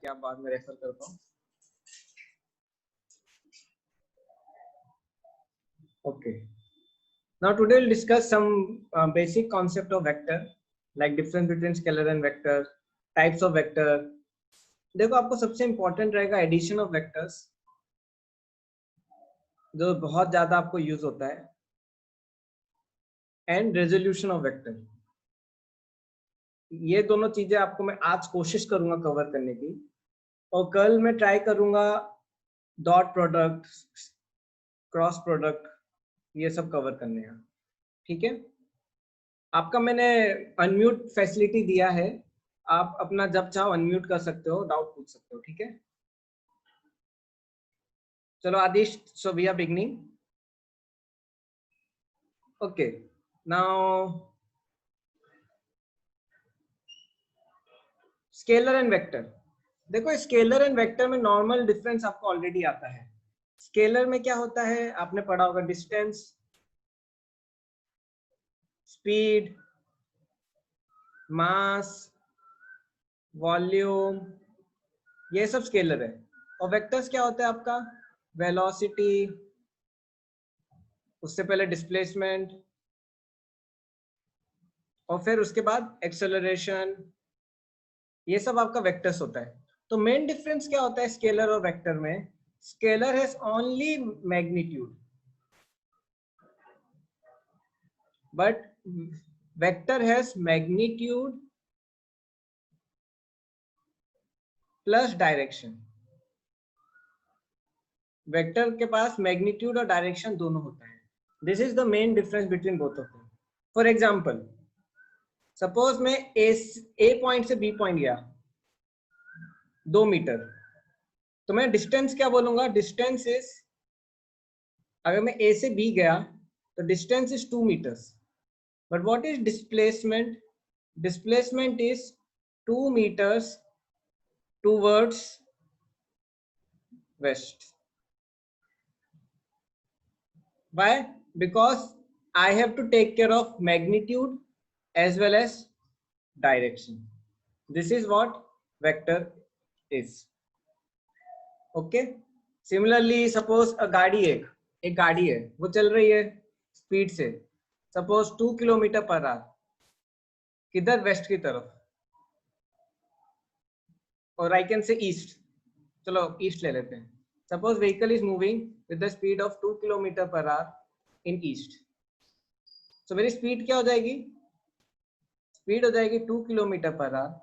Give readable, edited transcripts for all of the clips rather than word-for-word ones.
क्या बाद में रेफर करता हूँ. Okay. Now today we'll discuss some basic concept of vector, like difference between scalar and vector, types of vector. देखो आपको सबसे important रहेगा addition of vectors, जो बहुत ज्यादा आपको यूज होता है, and resolution of vector. ये दोनों चीजें आपको मैं आज कोशिश करूंगा कवर करने की, और कल मैं ट्राई करूंगा डॉट प्रोडक्ट, क्रॉस प्रोडक्ट, ये सब कवर करने हैं. ठीक है, आपका मैंने अनम्यूट फैसिलिटी दिया है, आप अपना जब चाहो अनम्यूट कर सकते हो, डाउट पूछ सकते हो. ठीक है, चलो Adish, so we are beginning. Okay, now scalar and vector. देखो स्केलर एंड वेक्टर में नॉर्मल डिफरेंस आपको ऑलरेडी आता है. स्केलर में क्या होता है आपने पढ़ा होगा, डिस्टेंस, स्पीड, मास, वॉल्यूम, ये सब स्केलर है. और वेक्टर्स क्या होता है आपका, वेलोसिटी, उससे पहले डिस्प्लेसमेंट, और फिर उसके बाद एक्सेलरेशन, ये सब आपका वेक्टर्स होता है. तो मेन डिफरेंस क्या होता है स्केलर और वेक्टर में, scalar has only magnitude but vector has magnitude plus direction. Vector के पास मैग्नीट्यूड और डायरेक्शन दोनों होता है. This is the main difference between both of them. For example, suppose मैं ए पॉइंट से बी पॉइंट गया 2 मीटर, तो मैं डिस्टेंस क्या बोलूंगा, डिस्टेंस इज, अगर मैं ए से बी गया तो distance is 2 metres. But what is displacement, displacement is 2 metres towards west. Why? Because I have to take care of magnitude as well as direction. This is what vector is. Okay. Similarly, suppose a गाड़ी, एक गाड़ी है, वो चल रही है speed से, suppose 2 kilometre per our, किधर, वेस्ट की तरफ, और आई कैन से ईस्ट. चलो ईस्ट ले लेते हैं. Suppose vehicle is moving with the speed of 2 kilometre per hour in east. तो मेरी स्पीड क्या हो जाएगी, स्पीड हो जाएगी 2 किलोमीटर पर आवर,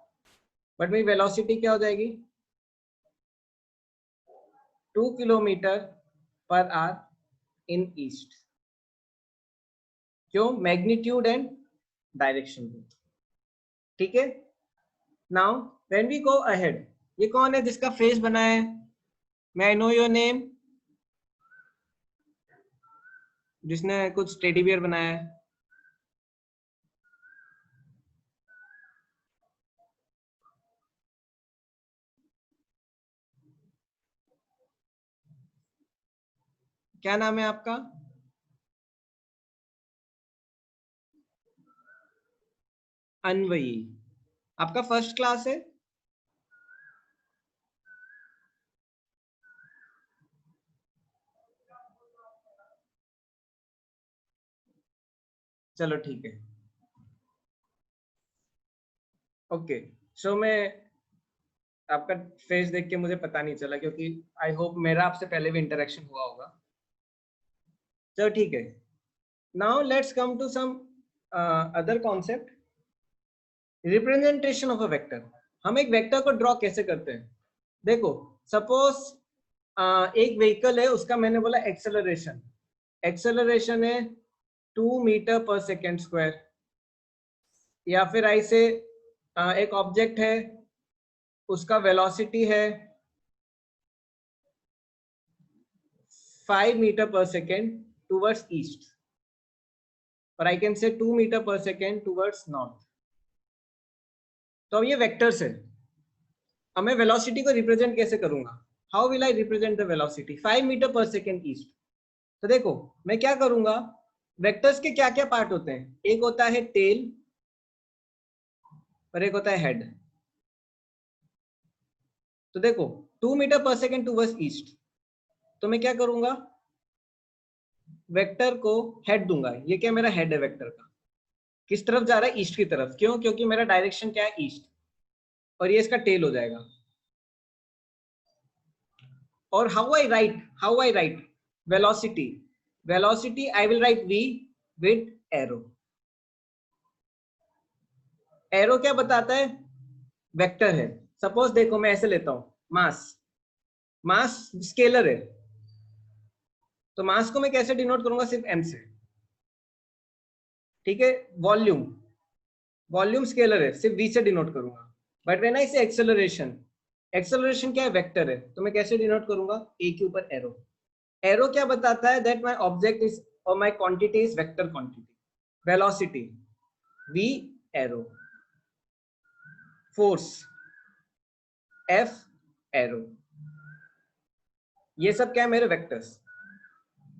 बट मेरी वेलोसिटी क्या हो जाएगी, 2 kilometre per hour in east. क्यों, मैग्नीट्यूड एंड डायरेक्शन. ठीक है. Now when we go ahead, ये कौन है जिसका फेस बना है, may I know your name, जिसने कुछ टेडी बियर बनाया है. क्या नाम है आपका, अनवई. आपका फर्स्ट क्लास है. चलो ठीक है. ओके, सो मैं आपका फेस देख के मुझे पता नहीं चला, क्योंकि आई होप मेरा आपसे पहले भी इंटरेक्शन हुआ होगा. चलो ठीक है. Now let's come to some other concept, representation of a vector. हम एक वेक्टर को ड्रॉ कैसे करते हैं. देखो सपोज एक व्हीकल है, उसका मैंने बोला एक्सेलरेशन, एक्सेलरेशन है 2 मीटर पर सेकेंड स्क्वायर. या फिर ऐसे एक ऑब्जेक्ट है, उसका वेलोसिटी है 5 metre per second towards east, और I can say 2 metre per second towards north. तो अब ये वेक्टर्स है. अब मैं वेलोसिटी को रिप्रेजेंट कैसे करूंगा, how will I represent the velocity, 5 metre per second east. तो देखो मैं क्या करूंगा, वेक्टर्स के क्या क्या पार्ट होते हैं, एक होता है टेल और एक होता है हेड. तो देखो 2 metre per second towards east, तो मैं क्या करूंगा, वेक्टर को हेड दूंगा। ये क्या मेरा हेड है वेक्टर का, किस तरफ जा रहा है, ईस्ट की तरफ। क्यों? क्योंकि मेरा डायरेक्शन क्या है, ईस्ट, और ये इसका टेल हो जाएगा। और how I right velocity, velocity I will write v with arrow. Arrow क्या बताता है, वेक्टर है। सपोज देखो मैं ऐसे लेता हूं, मास स्केलर है, तो मास को मैं कैसे डिनोट करूंगा, सिर्फ m से, ठीक है। वॉल्यूम स्केलर है, सिर्फ v से डिनोट करूंगा। बट व्हेन आई से एक्सेलरेशन, एक्सेलरेशन क्या है, वेक्टर है, तो मैं कैसे डिनोट करूंगा, a के ऊपर एरो। एरो क्या बताता है, दैट माय ऑब्जेक्ट इज और my quantity is vector quantity. Velocity v arrow, force f arrow, ये सब क्या है मेरे वेक्टर्स।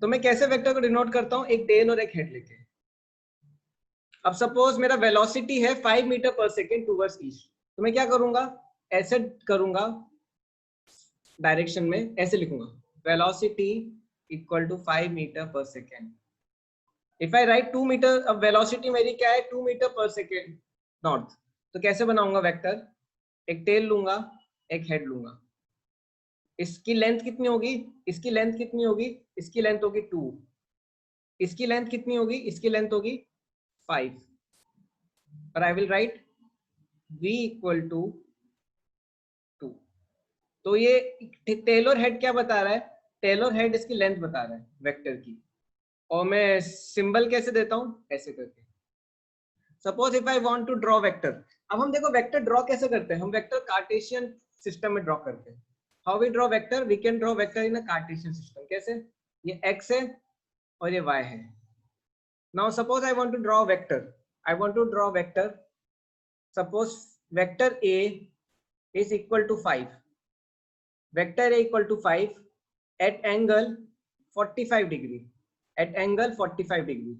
तो मैं कैसे वेक्टर को डिनोट करता हूं, एक टेल और एक हेड लेके। अब सपोज मेरा वेलोसिटी है 5 metre per second towards east, तो मैं क्या करूंगा, ऐसे करूंगा, डायरेक्शन में ऐसे लिखूंगा, velocity equal to 5 metre per second. If I write 2 metre, अब वेलोसिटी मेरी क्या है, 2 मीटर पर सेकेंड नॉर्थ, तो कैसे बनाऊंगा वेक्टर, एक टेल लूंगा, एक हेड लूंगा। इसकी लेंथ कितनी होगी, इसकी लेंथ कितनी होगी, इसकी लेंथ होगी 2, इसकी लेंथ कितनी होगी, इसकी लेंथ होगी 5, और I will write v equal to 2। तो ये टेलर हेड क्या बता रहा है, टेलर हेड इसकी लेंथ बता रहा है वेक्टर की। और मैं सिंबल कैसे देता हूं, ऐसे करके। Suppose if I want to draw vector, अब हम देखो वेक्टर ड्रॉ कैसे करते हैं, हम वेक्टर कार्टेशियन सिस्टम में ड्रॉ करते हैं। How we draw vector, we can draw vector in a Cartesian system. कैसे, ये x है और ये y है। Now suppose I want to draw vector, I want to draw vector, suppose vector a is equal to 5, vector a equal to 5 at angle 45 degree, at angle 45 degree,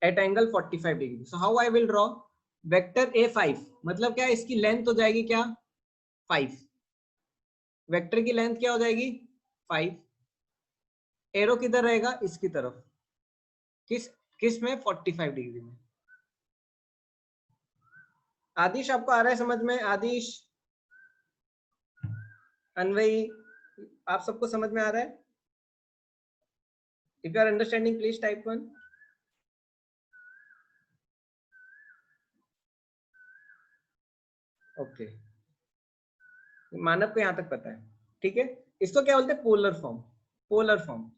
at angle 45 degree. So how I will draw vector a5, मतलब क्या, इसकी length हो जाएगी क्या, 5, vector की length क्या हो जाएगी 5, एरो किधर रहेगा, इसकी तरफ, किस किस में, 45 डिग्री में। आदिश आपको आ रहा है समझ में, आदिश, अनवई, आप सबको समझ में आ रहा है? If you are understanding please type 1। Okay, Manav को यहां तक पता है, ठीक है। इसको क्या बोलते हैं, पोलर फॉर्म, पोलर फॉर्म।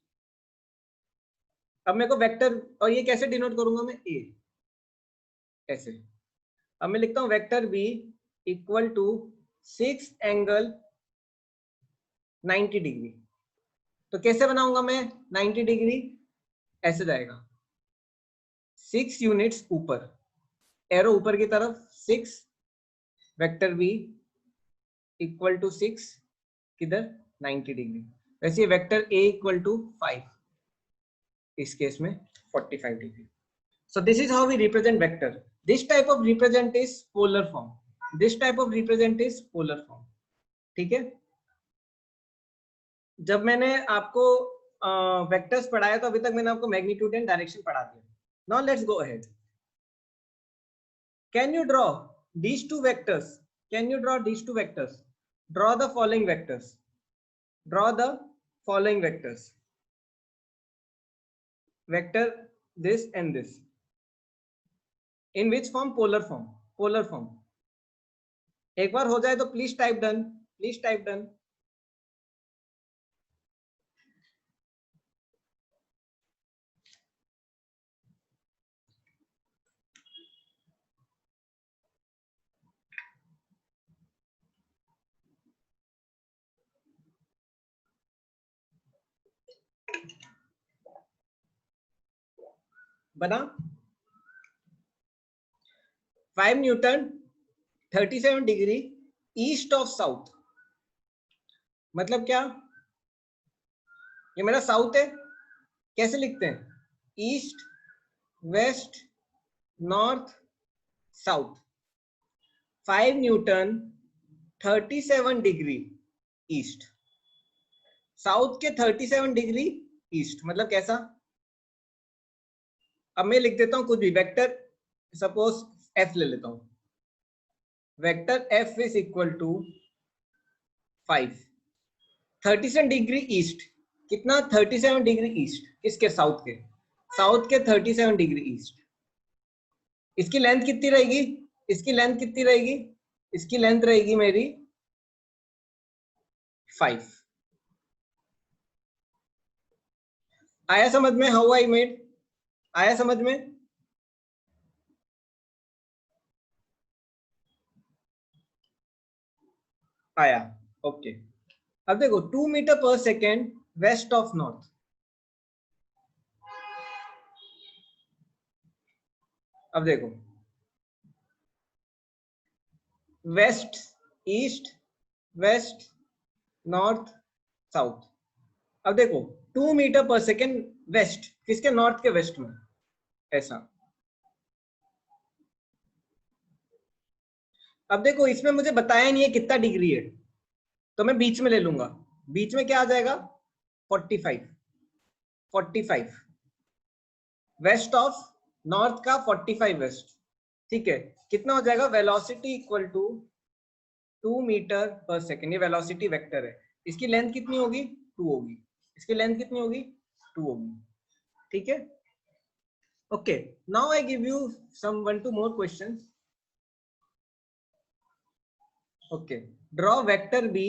अब मेरे को वेक्टर, और ये कैसे डिनोट करूंगा मैं, ए, ऐसे। अब मैं लिखता हूं vector B equal to 6 angle 90 degree. तो कैसे बनाऊंगा मैं 90 डिग्री, ऐसे जाएगा 6 यूनिट्स ऊपर, एरो ऊपर की तरफ 6, वेक्टर बी इक्वल टू 6 किधर, 90 डिग्री। वैसे वेक्टर ए इक्वल टू 5, इस केस में 45 degree. So this is how we represent vector. This type of represent is polar form. This type of represent is polar form. ठीक है। जब मैंने आपको vectors पढ़ाया तो अभी तक मैंने आपको मैग्नीट्यूड एंड डायरेक्शन पढ़ा दिया। Now let's go ahead. Can you draw these two vectors? Can you draw these two vectors? Draw the following vectors. Draw the following vectors. Vector this and this. In which form? Polar form. Polar form. एक बार हो जाए तो please type done, please type done. बना 5 Newton 37 degree east of south, मतलब क्या, ये मेरा south है, कैसे लिखते हैं, east west north south. 5 Newton 37 degree east, south के 37 डिग्री ईस्ट मतलब कैसा? अब मैं लिख देता हूं कुछ भी वेक्टर, सपोज f ले लेता हूं, vector f is equal to 5, 37 degree east, कितना? 37 डिग्री ईस्ट, किसके? साउथ के, साउथ के 37 डिग्री ईस्ट। इसकी लेंथ कितनी रहेगी? इसकी लेंथ कितनी रहेगी? इसकी लेंथ रहेगी मेरी 5। आया समझ में? How I made? आया समझ में? आया, ओके। अब देखो 2 metre per second waste of north, अब देखो west, east, west, north, south. अब देखो 2 मीटर पर सेकेंड वेस्ट, किसके? नॉर्थ के वेस्ट में, ऐसा। अब देखो इसमें मुझे बताया नहीं है कितना डिग्री है, तो मैं बीच में ले लूंगा। बीच में क्या आ जाएगा? 45, 45 वेस्ट ऑफ नॉर्थ का 45 वेस्ट, ठीक है। कितना हो जाएगा? Velocity equal to 2 metre per second, ये वेलोसिटी वेक्टर है। इसकी लेंथ कितनी होगी? 2 होगी। इसकी लेंथ कितनी होगी? 2 होगी, ठीक है। Okay, now I give you some 1-2 more questions. Okay, draw vector B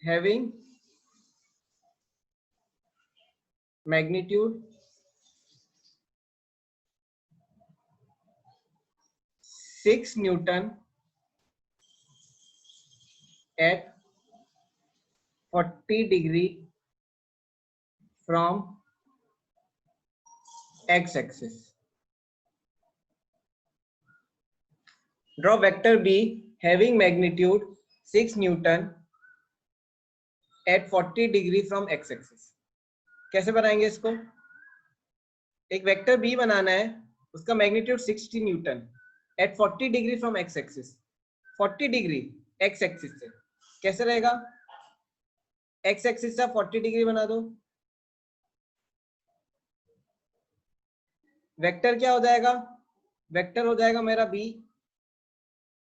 having magnitude 6 Newton at 40 degree from x-axis. Draw vector B having magnitude 6 Newton at 40 degree from x-axis. कैसे बनाएंगे इसको? एक वेक्टर B बनाना है, उसका magnitude 60 newton at 40 degree from x axis. 40 degree x axis से कैसे रहेगा? एक्स एक्सिस से 40 डिग्री बना दो, वेक्टर क्या हो जाएगा? वेक्टर हो जाएगा मेरा बी,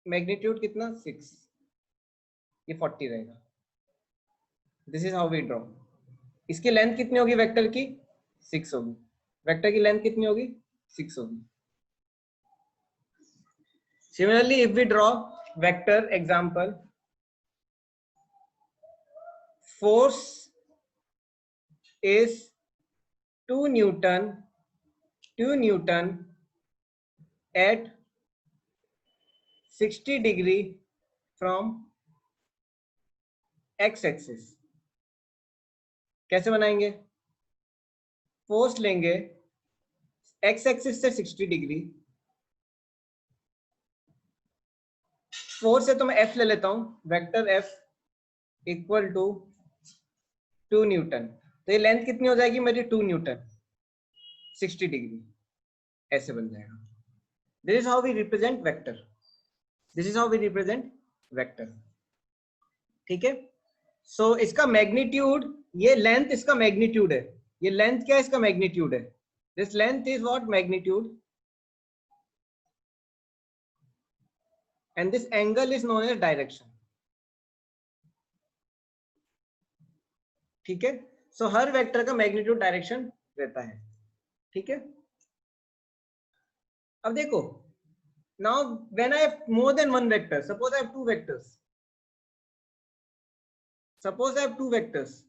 मैग्नीट्यूड कितना? 6, ये 40 रहेगा। This is how we draw. इसकी लेंथ कितनी होगी वेक्टर की? 6 होगी। वेक्टर की लेंथ कितनी होगी? 6 होगी। Similarly if we draw vector example, force is 2 Newton at 60 degree from x axis। कैसे बनाएंगे? फोर्स लेंगे x एक्सिस से 60 डिग्री, फोर्स से तो मैं F ले लेता हूं, vector F equal to 2 newton, तो ये लेंथ कितनी हो जाएगी मेरी? 2 न्यूटन 60 डिग्री, ऐसे बन जाएगा। This is how we represent vector, this is how we represent vector, ठीक है। सो इसका मैग्नीट्यूड, ये लेंथ इसका मैग्नीट्यूड है, ये लेंथ क्या है? इसका मैग्नीट्यूड है। This length is what? Magnitude, and this angle is known as direction, ठीक है। सो हर वेक्टर का मैग्नीट्यूड डायरेक्शन रहता है, ठीक है। अब देखो, now when I have more than one vector, suppose I have two vectors, suppose I have two vectors,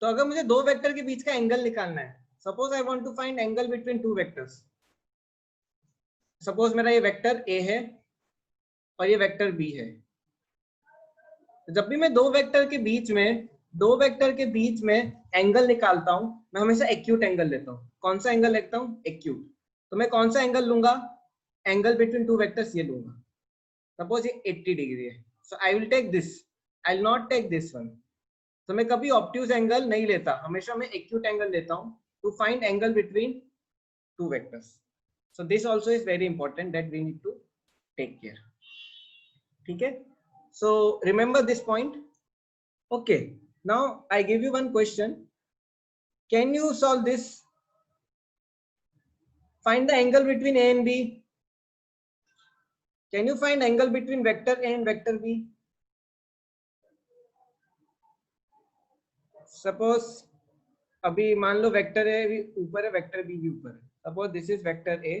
तो अगर मुझे दो वेक्टर के बीच का एंगल निकालना है, suppose I want to find angle between two vectors, suppose मेरा ये वेक्टर ए है और ये वेक्टर बी है, जब भी मैं दो वेक्टर के बीच में एंगल निकालता हूं, मैं हमेशा एक्यूट एंगल लेता हूं। कौन सा एंगल लेता हूं? एक्यूट। तो मैं कौन सा एंगल लूंगा? एंगल बिटवीन टू वेक्टर्स ये लूंगा। सपोज ये 80 डिग्री है, so I will take this, I will not take this one. तो मैं कभी ऑब्ट्यूज एंगल नहीं लेता, हमेशा मैं एक्यूट एंगल लेता हूं to find angle between two vectors. So this also is very important that we need to take care. ठीक है, so remember this point. Okay, now I give you one question, can you solve this? Find the angle between A and B. Can you find angle between vector A and vector B? Suppose अभी मान लो vector A भी ऊपर है, vector B भी ऊपर है। Suppose this is vector A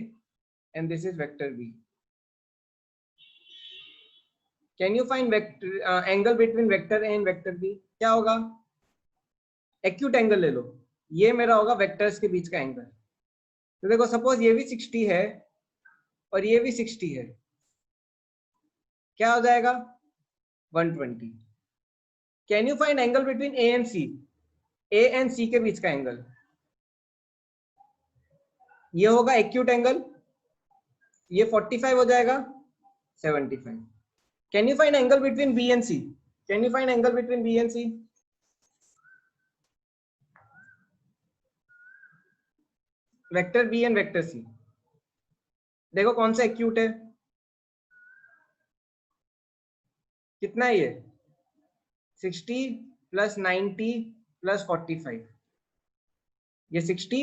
and this is vector B. Can you find angle between vector A and vector B? क्या होगा? एक्यूट एंगल ले लो, ये मेरा होगा वेक्टर्स के बीच का एंगल। तो देखो सपोज ये भी 60 है और ये भी 60 है, क्या हो जाएगा? 120। Can you find angle between A and C? A and C के बीच का एंगल, ये होगा एक्यूट एंगल, ये 45 हो जाएगा, 75। Can you find angle between B and C? Can you find angle between B and C? Vector B and vector C, देखो कौन सा एक्यूट है, कितना है ये? 60 प्लस 90 प्लस 45, ये 60,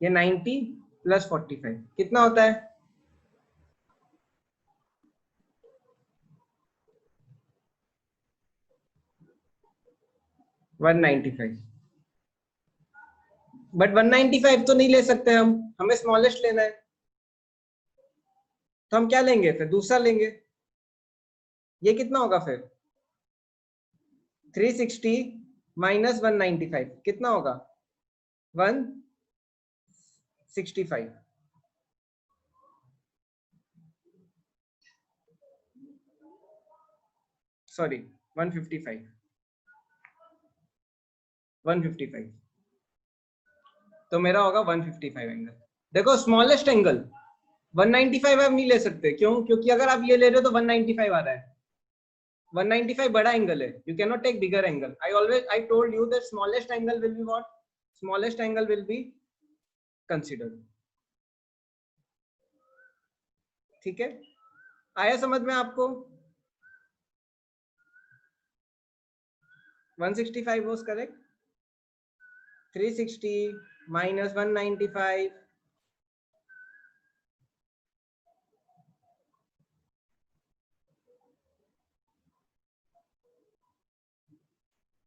ये 90 प्लस 45 कितना होता है? 195। बट 195 तो नहीं ले सकते हम, हमें स्मॉलेस्ट लेना है। तो हम क्या लेंगे फिर? दूसरा लेंगे। ये कितना होगा फिर? 360 माइनस 195 कितना होगा? 165। सॉरी 155, 155। तो मेरा होगा 155 एंगल। देखो स्मॉलेस्ट एंगल 195 आप नहीं ले सकते, क्यों? क्योंकि अगर आप ये ले रहे हो तो 195 आ रहा है, 195 बड़ा एंगल है, you cannot take bigger angle. I told you that smallest angle will be what? Smallest angle will be considered. ठीक है, आया समझ में आपको? 165 was correct. 360 minus 195,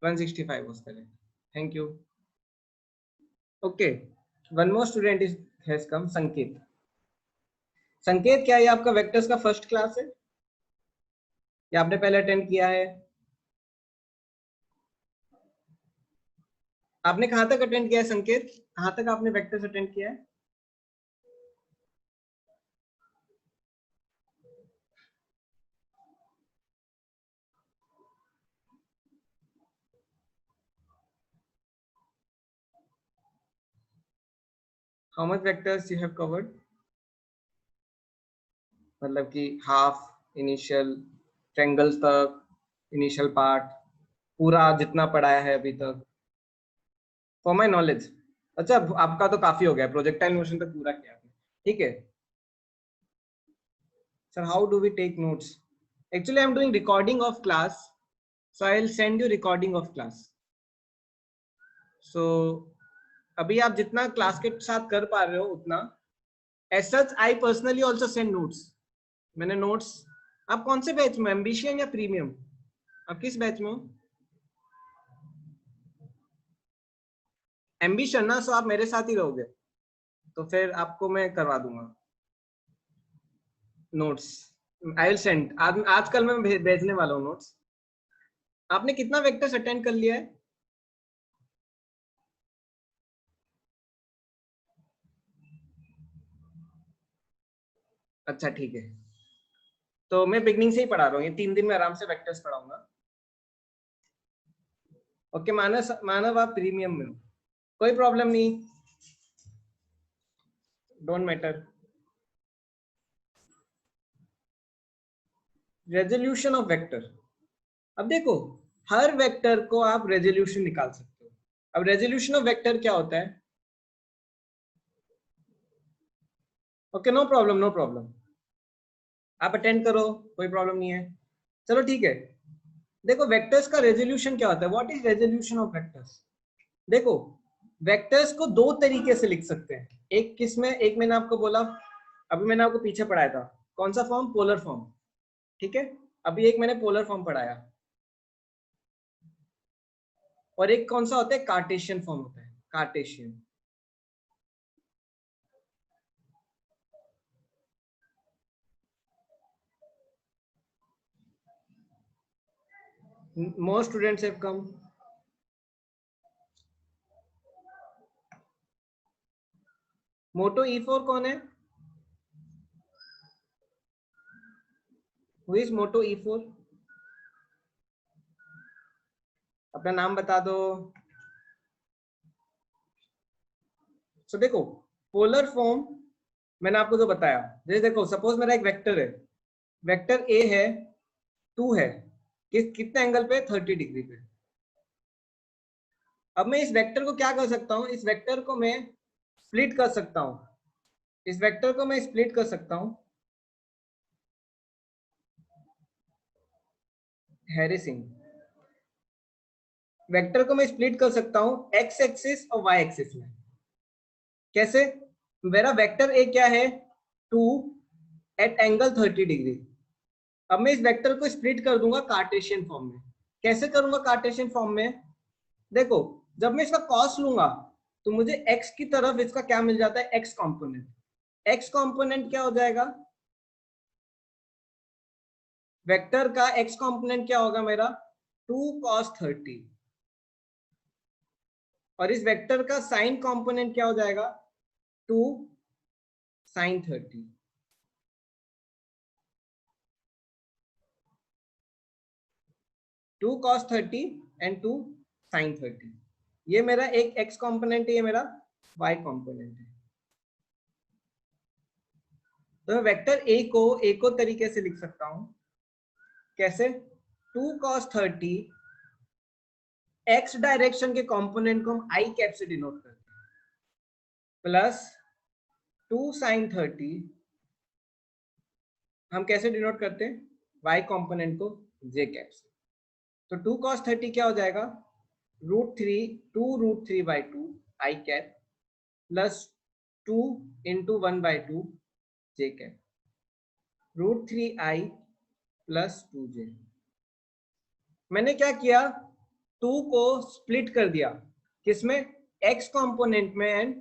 165 was correct. Thank you. Okay, one more student has come, संकेत। संकेत, क्या ये आपका वेक्टर्स का फर्स्ट क्लास है या आपने पहले अटेंड किया है? आपने कहाँ तक अटेंड किया है संकेत? कहाँ तक आपने वेक्टर्स अटेंड किया है? How much vectors you have covered? मतलब कि हाफ, इनिशियल, ट्रायंगल्स तक, इनिशियल पार्ट, पूरा जितना पढ़ाया है अभी तक, फॉर माय नॉलेज। अच्छा, आपका तो काफी हो गया, प्रोजेक्टाइल मोशन तक पूरा किया आपने, ठीक है। Sir how do we take notes? Actually I am doing recording of class, so I will send you recording of class. So अभी आप जितना क्लास के साथ कर पा रहे हो उतना। As such I personally also send notes. मैंने नोट्स, आप कौन से बैच में, एम्बिशियन या प्रीमियम? आप किस बैच में हो? एम्बिशन ना, सो आप मेरे साथ ही रहोगे, तो फिर आपको मैं करवा दूंगा नोट्स। आई विल सेंड, आजकल मैं भेजने वाला हूँ नोट्स। आपने कितना वेक्टर्स अटेंड कर लिया है? अच्छा ठीक है, तो मैं बिगनिंग से ही पढ़ा रहा हूँ, ये 3 दिन में आराम से वेक्टर्स पढ़ाऊंगा। ओके मानव, मानव आप प्रीमियम में हो, कोई प्रॉब्लम नहीं, don't matter. Resolution of vector, अब देखो हर वेक्टर को आप रेजोल्यूशन निकाल सकते हो। अब रेजोल्यूशन ऑफ वेक्टर क्या होता है? Okay no problem, no problem. आप अटेंड करो, कोई प्रॉब्लम नहीं है। चलो ठीक है, देखो वेक्टर्स का रेजोल्यूशन क्या होता है, what is resolution of vectors. देखो वेक्टर्स को दो तरीके से लिख सकते हैं, एक किसमें, एक मैंने आपको बोला, अभी मैंने आपको पीछे पढ़ाया था, कौन सा फॉर्म, पोलर फॉर्म, ठीक है। अभी एक मैंने पोलर फॉर्म पढ़ाया, और एक कौन सा होता है, कार्टेशियन फॉर्म होता है, Cartesian. More students have come. Moto E4 कौन है, हु इज मोटो E4, अपना नाम बता दो। सो देखो पोलर फॉर्म मैंने आपको जो बताया, जैसे देखो सपोज मेरा एक वेक्टर है, वेक्टर ए है, 2 है, कितने एंगल पे, 30 डिग्री पे। अब मैं इस वेक्टर को क्या कर सकता हूं, इस वेक्टर को मैं स्प्लिट कर सकता हूं, इस वेक्टर को मैं स्प्लिट कर सकता हूं, हैरिसिंग, वेक्टर को मैं स्प्लिट कर सकता हूं एक्स एक्सिस और वाई एक्सिस में। कैसे, मेरा वेक्टर ए क्या है, 2 एट एंगल 30 डिग्री। अब मैं इस वेक्टर को स्प्लिट कर दूंगा कार्टेशियन फॉर्म में। कैसे करूंगा कार्टेशियन फॉर्म में, देखो जब मैं इसका कॉस लूंगा तो मुझे x की तरफ इसका क्या मिल जाता है, x कंपोनेंट। x कंपोनेंट क्या हो जाएगा, वेक्टर का x कंपोनेंट क्या होगा मेरा, 2 cos 30, और इस वेक्टर का साइन कंपोनेंट क्या हो जाएगा, 2 sin 30। Two cos 30 and 2 sin 30, ये मेरा एक x कंपोनेंट है, ये मेरा y कंपोनेंट है। तो मैं वेक्टर a को एक और तरीके से लिख सकता हूं, कैसे, 2 cos 30, x डायरेक्शन के कंपोनेंट को हम i कैप से डिनोट करते हैं, प्लस 2 sin 30, हम कैसे डिनोट करते हैं, y कंपोनेंट को j कैप से। तो 2 cos 30 क्या हो जाएगा, √3 i cap plus 2 into 1/2 j cap, √3i plus 2j। मैंने क्या किया, 2 को स्प्लिट कर दिया, किसमें, x कंपोनेंट में एंड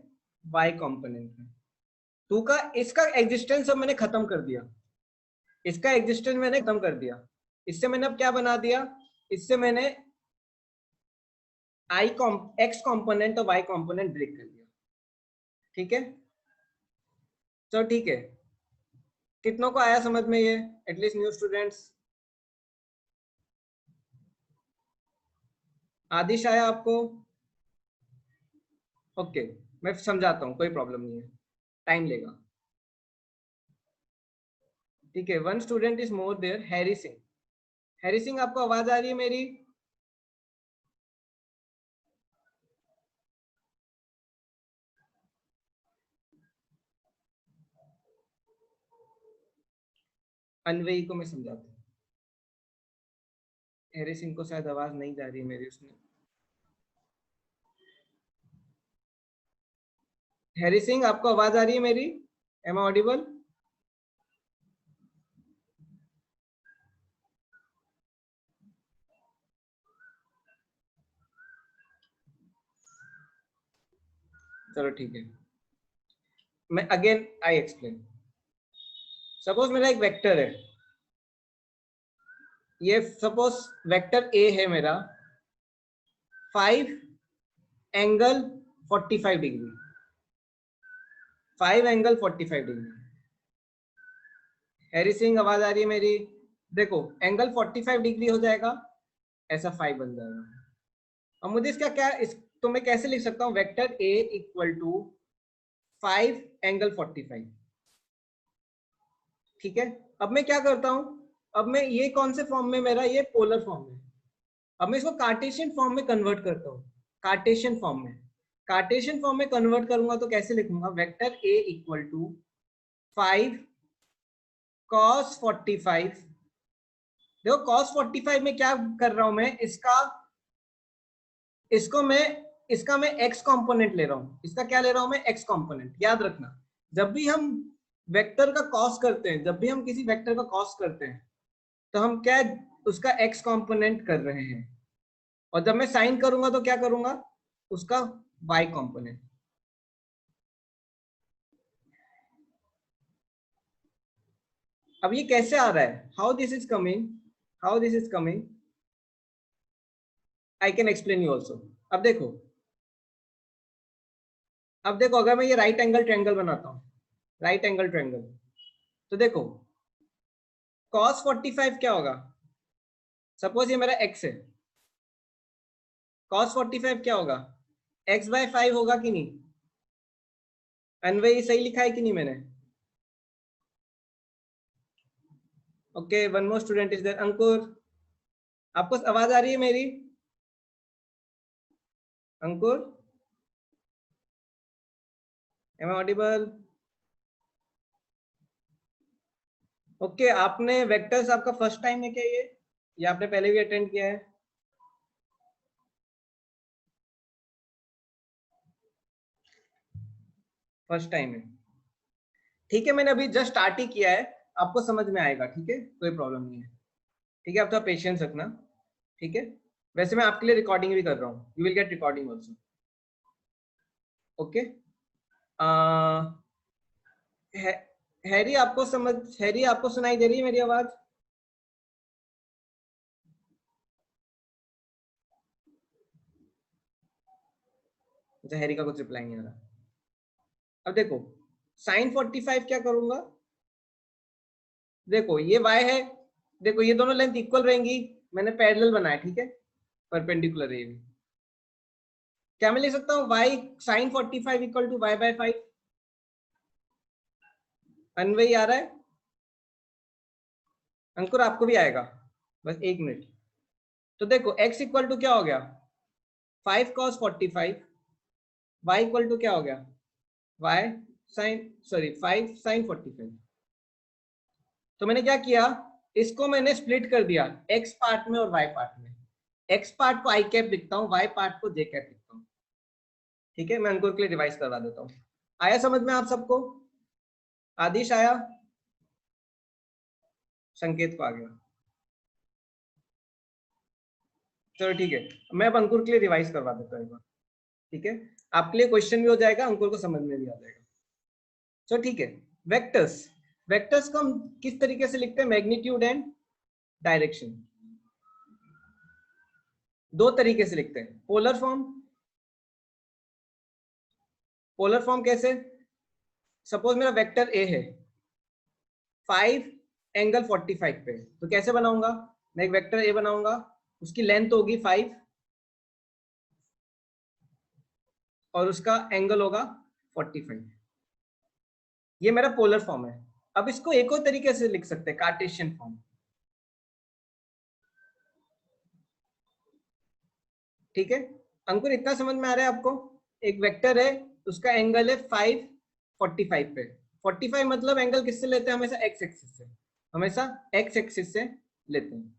y कंपोनेंट में। 2 का इसका एग्जिस्टेंस अब मैंने खत्म कर दिया, इसका एग्जिस्टेंस मैंने खत्म कर दिया। इससे मैंने अब क्या बना दिया, इससे मैंने x कंपोनेंट और y कंपोनेंट ब्रेक कर दिया, ठीक है। चलो ठीक है, कितनों को आया समझ में ये, एटलीस्ट न्यू स्टूडेंट्स। आदिश आया आपको, ओके, मैं समझाता हूँ, कोई प्रॉब्लम नहीं है, टाइम लेगा, ठीक है। One student is more there, Harry Singh. Harry Singh आपको आवाज आ रही है मेरी, अनवई को मैं समझाता हूँ, हैरी सिंह को शायद आवाज नहीं जा रही है मेरी उसमें। हैरी सिंह आपको आवाज आ रही है मेरी, एम आई ऑडिबल। चलो ठीक है, मैं अगेन आई एक्सप्लेन। सपोज मेरा एक वेक्टर है, ये सपोज वेक्टर ए है मेरा, 5 angle 45 degree, 5 angle 45 degree. Harry Singh आवाज आ रही है मेरी, देखो एंगल 45 डिग्री हो जाएगा, ऐसा 5 बन जाएगा। अब मुझे इसका क्या, इस तो मैं कैसे लिख सकता हूँ, vector A equal to 5 angle 45, ठीक है। अब मैं क्या करता हूँ, अब मैं ये कौन से फॉर्म में, मेरा ये पोलर फॉर्म में, अब मैं इसको कार्टेशियन फॉर्म में कन्वर्ट करता हूँ, कार्टेशियन फॉर्म में, कार्टेशियन फॉर्म में कन्वर्ट करूंगा तो कैसे लिखूंगा, vector A equal to 5 cos 45, देखो cos 45 में क्या कर रहा हूं मैं, इसका मैं x कंपोनेंट ले रहा हूं। इसका क्या ले रहा हूं मैं, x कंपोनेंट। याद रखना, जब भी हम वेक्टर का कॉस करते हैं, जब भी हम किसी वेक्टर का कॉस करते हैं, तो हम क्या उसका x कंपोनेंट कर रहे हैं, और जब मैं साइन करूंगा तो क्या करूंगा, उसका y कंपोनेंट। अब ये कैसे आ रहा है, how this is coming, how this is coming, I can explain you also. अब देखो, अब देखो, अगर मैं ये राइट एंगल ट्रायंगल बनाता हूं, राइट एंगल ट्रायंगल, तो देखो cos 45 क्या होगा, सपोज ये मेरा x है, cos 45 क्या होगा, x/5 होगा कि नहीं, अन्वय सही लिखा है कि नहीं मैंने? Okay, one more student is there, Ankur, आपको आवाज आ रही है मेरी? Ankur, am I audible? Okay, आपने वेक्टर्स, आपका फर्स्ट टाइम है क्या ये, या आपने पहले भी अटेंड किया है? फर्स्ट टाइम है, ठीक है, मैंने अभी जस्ट स्टार्ट ही किया है, आपको समझ में आएगा, ठीक है, कोई प्रॉब्लम नहीं है, ठीक है, आप थोड़ा पेशेंस रखना, ठीक है। वैसे मैं आपके लिए रिकॉर्डिंग भी कर रहा हूँ, you will get recording also, okay. Harry, आपको समझ, हैरी आपको सुनाई दे रही है मेरी आवाज? अच्छा, हैरी का कुछ रिप्लाई नहीं आ रहा। अब देखो साइन 45 क्या करूंगा, देखो ये y है, देखो ये दोनों लेंथ इक्वल रहेंगी, मैंने पैरेलल बनाया, ठीक है, परपेंडिकुलर है ये भी। क्या मैं लिख सकता हूँ y sin 45 equal to y/5? अन्वय आ रहा है? अंकुर आपको भी आएगा, बस एक मिनट। तो देखो x इक्वल टू क्या हो गया, 5 cos 45, y इक्वल टू क्या हो गया, y sin, सॉरी 5 sin 45। तो मैंने क्या किया, इसको मैंने स्प्लिट कर दिया x पार्ट में और y पार्ट में, x पार्ट को i कैप लिखता हूँ, y पार्ट को j कैप लिखता हूँ, ठीक है। मैं अंकुर के लिए रिवाइज करवा देता हूँ, आया समझ में आप सबको? आदिश आया, संकेत को आ गया, चलो ठीक है, मैं अब अंकुर के लिए रिवाइज करवा देता हूँ एक बार, ठीक है, आपके लिए क्वेश्चन भी हो जाएगा, अंकुर को समझ में भी आ जाएगा। चलो ठीक है, वेक्टर्स, वेक्टर्स को हम किस तरीके से लिखते हैं, मैग्नीट्यूड एंड डायरेक्शन, दो तरीके से लिखते हैं, पोलर फॉर्म, पोलर फॉर्म कैसे, सपोज मेरा वेक्टर ए है, 5 एंगल 45 पे, तो कैसे बनाऊंगा, मैं एक वेक्टर ए बनाऊंगा, उसकी लेंथ होगी 5 और उसका एंगल होगा 45, ये मेरा पोलर फॉर्म है। अब इसको एक और तरीके से लिख सकते हैं, कार्टेशियन फॉर्म, ठीक है। अंकुर इतना समझ में आ रहा है आपको, एक वेक्टर है, उसका एंगल है 5 45 पे, 45 मतलब एंगल किससे लेते हैं, हमेशा एक्स एक्सिस से, हमेशा एक्स एक्सिस से लेते हैं,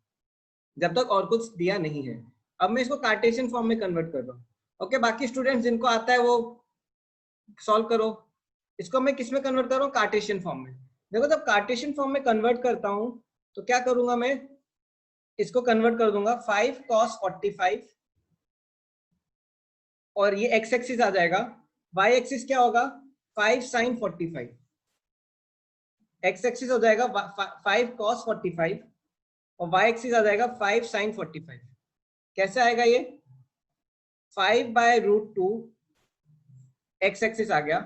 जब तक और कुछ दिया नहीं है। अब मैं इसको कार्टेशियन फॉर्म में कन्वर्ट कर रहा हूँ, ओके। बाकी स्टूडेंट्स जिनको आता है वो सॉल्व करो। इसको मैं किस में कन्वर्ट कर रहा हूँ, कार्टेशियन फॉर्म में। देखो जब कार्टेशियन फॉर्म में कन्वर्ट करता हूँ तो क्या करूंगा मैं, इसको कन्वर्ट कर दूंगा 5 cos 45 और ये एक्स एक्सिस आ जाएगा, वाई एक्सिस क्या होगा 5 sin 45, एक्स एक्सिस हो जाएगा 5 cos 45 और वाई एक्सिस आ जाएगा 5 sin 45। कैसे आएगा ये, 5/√2 एक्स एक्सिस आ गया,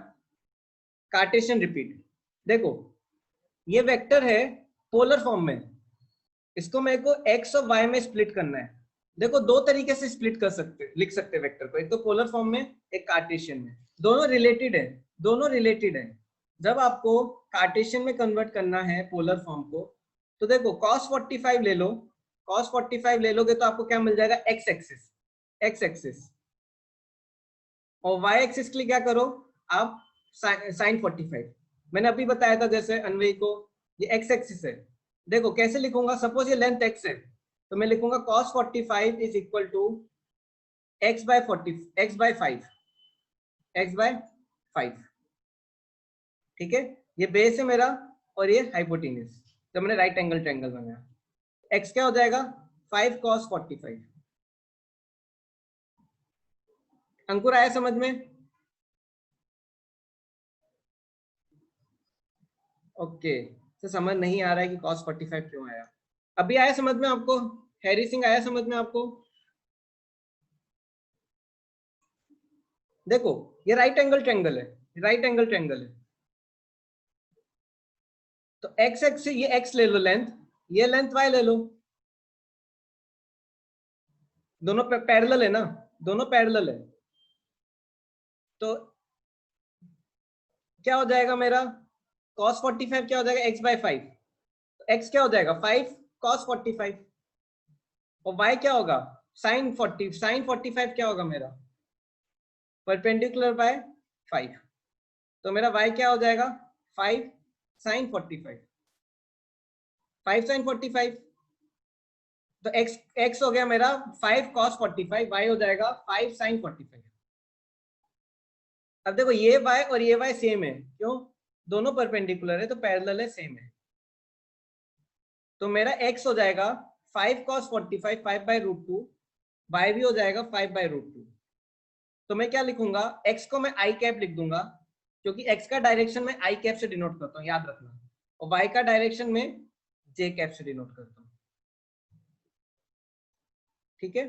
कार्टेशियन रिपीट। देखो ये वेक्टर है पोलर फॉर्म में, इसको मेरे को एक्स और वाई में स्प्लिट करना है। देखो दो तरीके से स्प्लिट कर सकते, लिख सकते वेक्टर को, एक तो पोलर फॉर्म में, एक कार्टेशियन में, दोनों रिलेटेड है, दोनों रिलेटेड है। जब आपको कार्टेशियन में कन्वर्ट करना है पोलर फॉर्म को, तो देखो cos 45 ले लो, cos 45 ले लोगे तो आपको क्या मिल जाएगा, एक्स एक्सिस, एक्स एक्सिस, और वाई एक्सिस के लिए क्या करो आप, साइन 45। मैंने अभी बताया था जैसे अन्वय को ये एक्स एक्सिस है। देखो कैसे लिखूंगा, सपोज ये लेंथ एक्स है तो मैं लिखूंगा cos 45 is equal to x by 40 x by 5 x by 5। ठीक है, ये बेस है मेरा और ये हाइपोटेन्यूज, तो मैंने राइट एंगल ट्रायंगल बनाया। एक्स क्या हो जाएगा 5 cos 45। अंकुर आया समझ में? ओके, तो समझ नहीं आ रहा है कि cos 45 क्यों आया। अभी आया समझ में आपको? हैरी सिंह आया समझ में आपको? देखो ये राइट एंगल ट्रायंगल है, राइट एंगल ट्रायंगल है, तो एक्स एक्स ये एक्स ले लो लेंथ, ये लेंथ वाई ले लो, दोनों पैरेलल है ना, दोनों पैरेलल है। तो क्या हो जाएगा मेरा cos 45 क्या हो जाएगा x बाय 5, x क्या हो जाएगा 5 cos 45 और y क्या होगा sin 45 क्या होगा मेरा परपेंडिकुलर बाय 5, तो मेरा y क्या हो जाएगा 5 sin 45, 5 sin 45, तो x हो गया मेरा 5 cos 45, y हो जाएगा 5 sin 45। अब देखो ये y और ये y सेम है, क्यों? दोनों परपेंडिकुलर है तो पैरेलल है, सेम है, तो मेरा x हो जाएगा 5 cos 45 5 by root two, y भी हो जाएगा 5 बाई रूट टू। तो मैं क्या लिखूंगा, x को मैं आई कैप लिख दूंगा क्योंकि x का डायरेक्शन में आई कैप से डिनोट करता हूँ, याद रखना, और y का डायरेक्शन में जे कैप से डिनोट करता हूँ। ठीक है,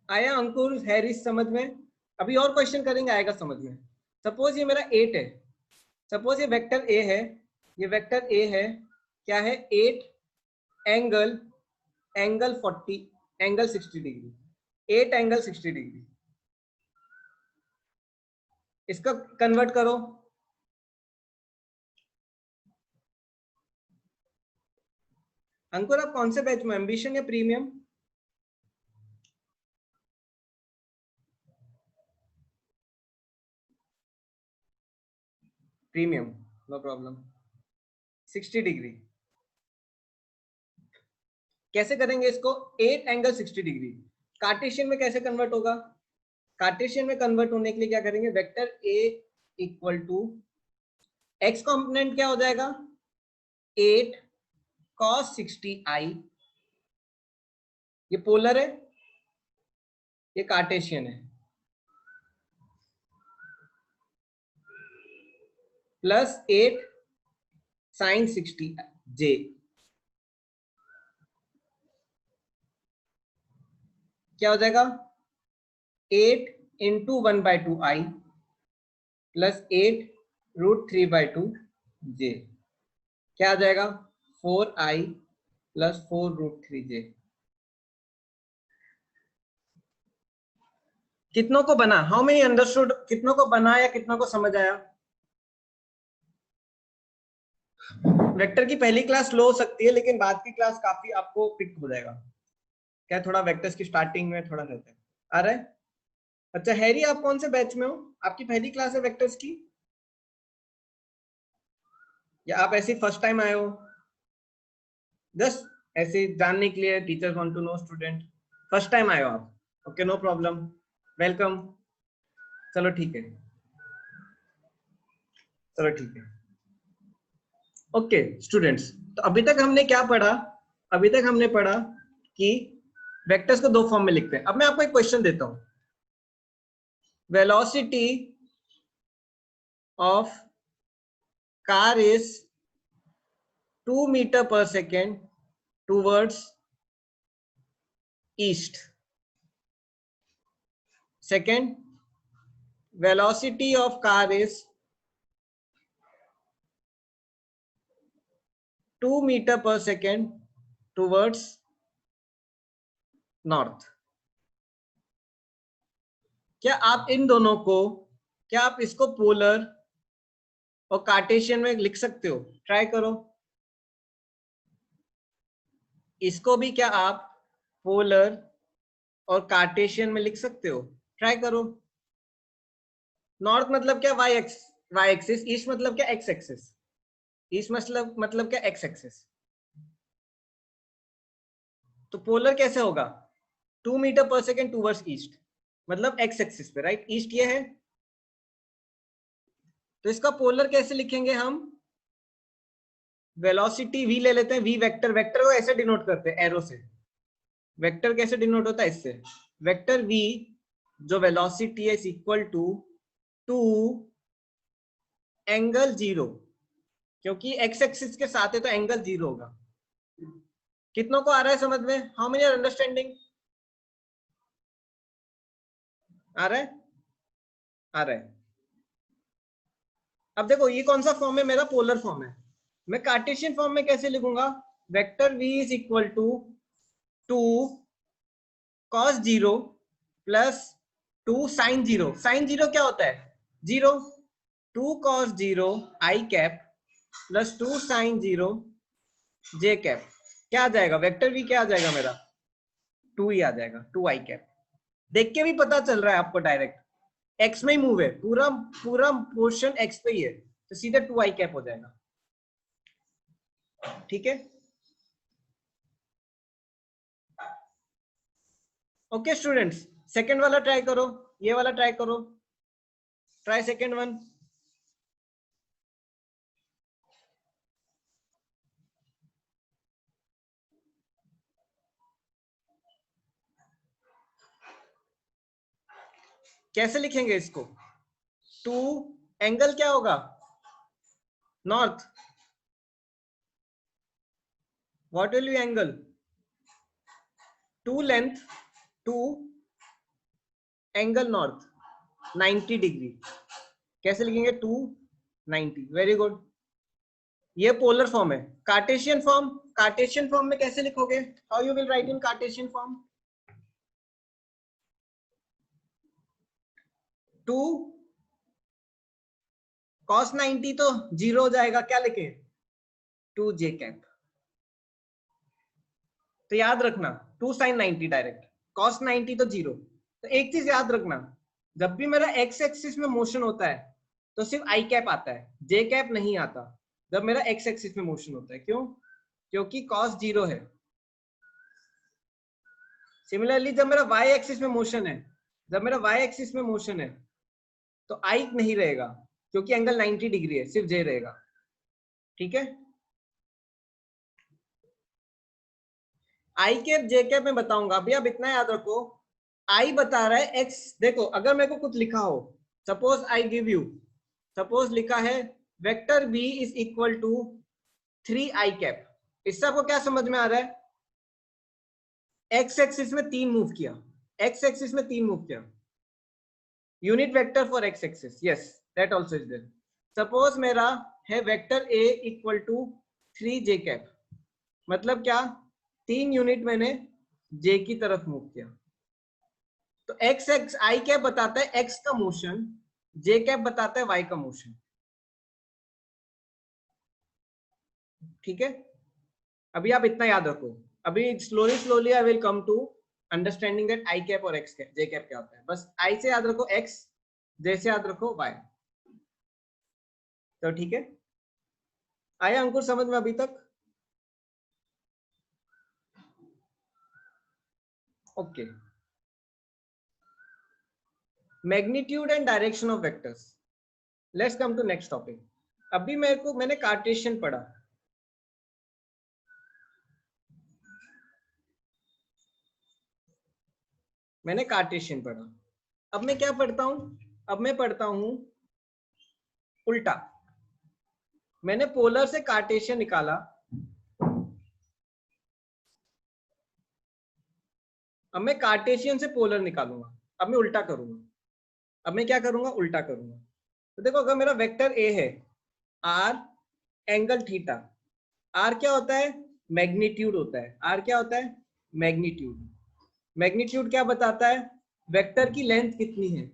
आया अंकुर हैरिस समझ में? अभी और क्वेश्चन करेंगे, आएगा समझ में। सपोज ये मेरा 8 है, सपोज ये वेक्टर a है, ये वेक्टर a है, क्या है 8 angle 40 angle 60 degree, 8 angle 60 degree, इसका कन्वर्ट करो। अंकुर आप कौन से बैच में, एम्बिशन या premium? Premium, no problem. 60 degree कैसे करेंगे इसको, 8 एंगल 60 डिग्री कार्टेशियन में कैसे कन्वर्ट होगा? कार्टेशियन में कन्वर्ट होने के लिए क्या करेंगे, vector a equal to x component क्या हो जाएगा 8 cos 60i, ये पोलर है, ये कार्टेशियन है, प्लस 8 sin 60j, क्या हो जाएगा 8 into 1/2i plus 8 root 3/2j, क्या आ जाएगा 4i प्लस 4 रूट 3j। कितनों को बना, हाउ मेनी अंडरस्टूड, कितनों को बना या कितनों को समझ आया? वेक्टर की पहली क्लास लो हो सकती है लेकिन बाद की क्लास काफी आपको पिक हो जाएगा, क्या थोड़ा वेक्टर्स की स्टार्टिंग में थोड़ा रहता है। आ रहा है? अच्छा हैरी आप कौन से बैच में हो, आपकी पहली क्लास है वेक्टर्स की या आप ऐसे फर्स्ट टाइम आए हो? जस्ट ऐसे जानने के लिए, teachers want to know student, first time आए हो आप, ओके नो प्रॉब्लम, वेलकम। चलो ठीक है, चलो ठीक है। ओके स्टूडेंट्स, तो अभी तक हमने क्या पढ़ा, अभी तक हमने पढ़ा कि वेक्टर्स को दो फॉर्म में लिखते हैं। अब मैं आपको एक क्वेश्चन देता हूं, velocity of car is 2 metre per second towards east. Second, velocity of car is 2 meter per second towards north। क्या आप इन दोनों को, क्या आप इसको पोलर और कार्टेशियन में लिख सकते हो? ट्राई करो, इसको भी क्या आप पोलर और कार्टेशियन में लिख सकते हो? ट्राई करो। नॉर्थ मतलब क्या, y x, y axis, east मतलब क्या एक्स एक्सिस, ईस्ट मतलब क्या एक्स एक्सिस। तो पोलर कैसे होगा, 2 metre per second towards east, मतलब एक्स एक्सिस पे, राइट, ईस्ट ये है। तो इसका पोलर कैसे लिखेंगे हम, वेलोसिटी v ले लेते हैं, v वेक्टर, वेक्टर को ऐसे डिनोट करते हैं एरो से, वेक्टर कैसे डिनोट होता है इससे, वेक्टर v जो वेलोसिटी है इज इक्वल टू एंगल 0, क्योंकि एक्स एक्सिस के साथ है तो एंगल 0 होगा। कितनों को आ रहा है समझ में, हाउ मेनी आर अंडरस्टैंडिंग, आ रहा है, आ रहा है। अब देखो ये कौन सा फॉर्म है, मेरा पोलर फॉर्म है, मैं कार्टेशियन फॉर्म में कैसे लिखूंगा, vector v is equal to cos 0 plus 2 sin 0, sin 0 क्या होता है 0, 2 cos 0 i cap plus 2 sin 0 j cap, क्या आ जाएगा, वेक्टर v क्या आ जाएगा मेरा 2 ही आ जाएगा, 2 i कैप। देख के भी पता चल रहा है आपको डायरेक्ट, x में ही मूव है, पूरा पूरा पोर्शन x पे ही है, तो सीधे 2 i कैप हो जाएगा। ठीक है, ओके स्टूडेंट्स, सेकंड वाला ट्राई करो, ये वाला ट्राई करो, ट्राई सेकंड वन। कैसे लिखेंगे इसको, 2 एंगल क्या होगा north, what will be angle, 2 length 2 angle north 90 degree, कैसे लिखेंगे 290, वेरी गुड। ये पोलर फॉर्म है। कार्टेशियन फॉर्म, कार्टेशियन फॉर्म में कैसे लिखोगे, how you will write in Cartesian form, 2 cos 90 तो 0 हो जाएगा, क्या लिखे 2 j कैप, तो याद रखना 2 sin 90 डायरेक्ट, cos 90 तो 0। तो एक चीज याद रखना, जब भी मेरा x एक्सिस में मोशन होता है तो सिर्फ i कैप आता है, j कैप नहीं आता जब मेरा x एक्सिस में मोशन होता है, क्यों, क्योंकि cos 0 है। सिमिलरली जब मेरा y एक्सिस में मोशन है, जब मेरा y एक्सिस में मोशन है तो i नहीं रहेगा, क्योंकि एंगल 90 डिग्री है, सिर्फ j रहेगा। ठीक है, आई कैप जे कैप में बताऊंगा, अभी आप इतना याद रखो, आई बता रहा है एक्स, देखो अगर मेरे को कुछ लिखा हो, suppose I give you, suppose लिखा है vector b is equal to 3 i cap, इससे आपको क्या समझ में आ रहा है, एक्स एक्सिस में 3 मूव किया, एक्स एक्सिस में 3 मूव किया, unit vector for x axis, yes that also is there. Suppose मेरा है vector A equal to 3 j cap, मतलब क्या, 3 यूनिट मैंने जे की तरफ मूव किया, तो एक्स एक्स आई कैप बताता है एक्स का मोशन, जे कैप बताता है वाई का मोशन। ठीक है, अभी आप इतना याद रखो, अभी slowly slowly I will come to understanding that i cap और एक्स कैप, जे कैप क्या होता है, बस आई से याद रखो एक्स, जे से याद रखो वाई। तो ठीक है, आया अंकुर समझ में अभी तक, okay. Magnitude and direction of vectors, let's come to next topic. अभी मैंने कार्टेशियन पढ़ा, मैंने कार्टेशियन पढ़ा, अब मैं क्या पढ़ता हूं, अब मैं पढ़ता हूं उल्टा, मैंने पोलर से कार्टेशियन निकाला, अब मैं कार्टेशियन से पोलर निकालूंगा, अब मैं उल्टा करूंगा, अब मैं क्या करूंगा उल्टा करूंगा। तो देखो अगर मेरा वेक्टर ए है आर एंगल थीटा, आर क्या होता है मैग्नीट्यूड होता है, आर क्या होता है मैग्नीट्यूड, मैग्नीट्यूड क्या बताता है वेक्टर की लेंथ कितनी है,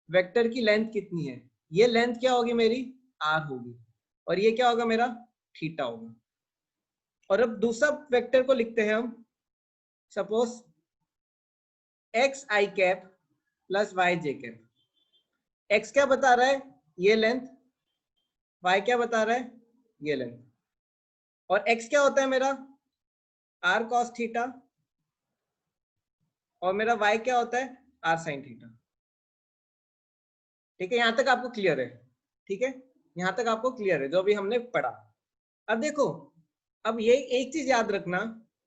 वेक्टर की लेंथ कितनी है, ये लेंथ क्या होगी मेरी आर होगी, और ये क्या होगा मेरा थीटा होगा। और अब दूसरा वेक्टर को लिखते हैं हम, सपोज एक्स आई कैप प्लस वाई जे कैप, एक्स क्या बता रहा है ये लेंथ, y क्या बता रहा है, ये लेंथ, और x क्या होता है मेरा r cos थीटा, और मेरा y क्या होता है r sin थीटा। ठीक है, यहां तक आपको क्लियर है? ठीक है, यहां तक आपको क्लियर है जो अभी हमने पढ़ा। अब देखो, अब ये एक चीज याद रखना,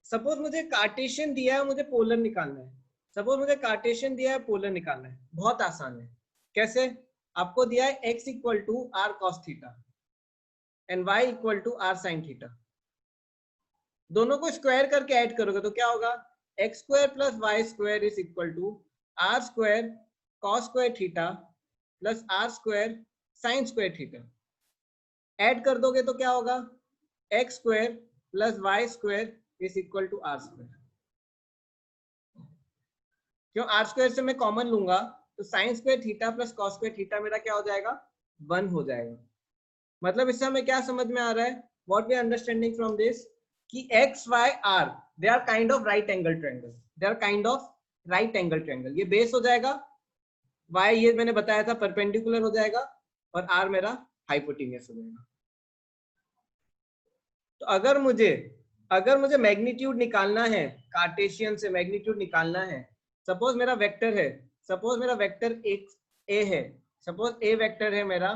सपोज मुझे कार्टेशियन दिया है, मुझे पोलर निकालना है। सपोज मुझे कार्टेशियन दिया है, पोलर निकालना है, बहुत आसान है। कैसे? आपको दिया है x equal to r cos theta and y equal to r sine theta. दोनों को स्क्वायर करके ऐड करोगे तो क्या होगा, x square plus y square is equal to r square cos square theta plus r square sine square theta. Add कर दोगे तो क्या होगा, x square plus y square is equal to r square. क्यों, आर स्क्वायर से मैं common लूंगा तो sine square theta plus cos square theta मेरा क्या हो जाएगा, 1 हो जाएगा। मतलब इससे हमें क्या समझ में आ रहा है, what we are understanding from this, कि X Y are they are kind of right angle triangle, they are kind of right angle triangle. ये बेस हो जाएगा, वाई ये मैंने बताया था परपेंडिकुलर हो जाएगा, और आर मेरा हाइपोटेन्यूस हो जाएगा। तो अगर मुझे मैग्नीट्यूड निकालना है, कार्टेशियन से मैग्नीट्यूड निकालना है, सपोज मेरा वेक्टर है, सपोज मेरा वेक्टर एक ए है, सपोज ए वेक्टर है मेरा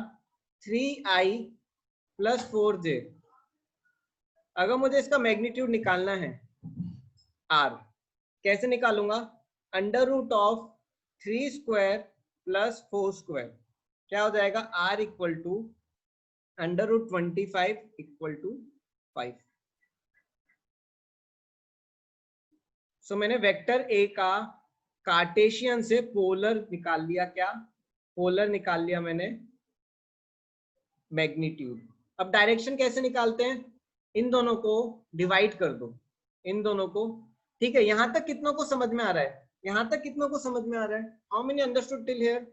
3i प्लस 4j। अगर मुझे इसका मैग्नीट्यूड निकालना है r, कैसे निकालूंगा, under root of 3 square plus 4 square, क्या हो जाएगा, r equal to under root 25 equal to 5। So मैंने वेक्टर ए का कार्टेशियन से पोलर निकाल लिया, क्या पोलर निकाल लिया मैंने मैग्नीट्यूड। अब डायरेक्शन कैसे निकालते हैं, इन दोनों को डिवाइड कर दो, इन दोनों को। ठीक है, यहां तक कितनों को समझ में आ रहा है, यहां तक कितनों को समझ में आ रहा है, how many understood till here?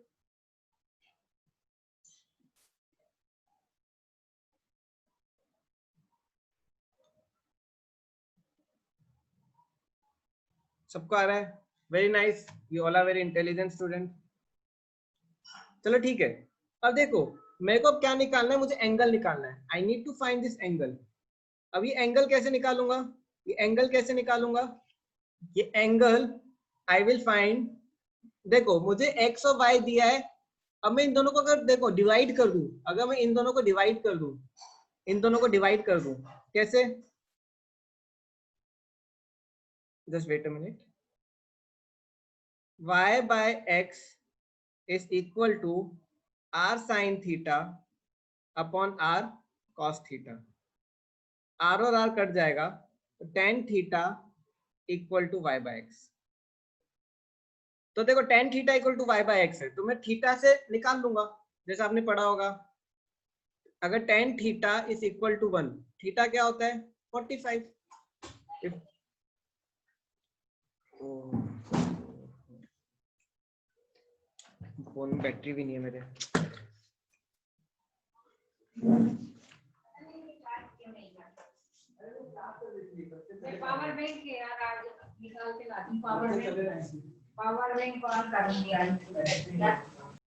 सबको आ रहा है, very nice, you all are very intelligent student. चलो ठीक है, अब देखो मेरे को अब क्या निकालना है, मुझे एंगल निकालना है, I need to find this angle. अब ये एंगल कैसे निकालूंगा, ये एंगल कैसे निकालूंगा, ये एंगल आई विल फाइंड, देखो मुझे x और y दिया है। अब मैं इन दोनों को अगर देखो डिवाइड कर दूं, अगर मैं इन दोनों को डिवाइड कर दूं, इन दोनों को डिवाइड कर दूं, कैसे, just wait a minute, y by x is equal to r sine theta upon r cos theta. r और r कट जाएगा तो tan theta equal to y by x। तो देखो tan theta equal to y by x है, तो मैं theta से निकाल लूंगा जैसा आपने पढ़ा होगा। अगर tan theta is equal to 1, theta क्या होता है 45। फोन में बैटरी भी नहीं है मेरे। पावर बैंक के यार आज निकाल के लाती, पावर बैंक ऑन कर दिया।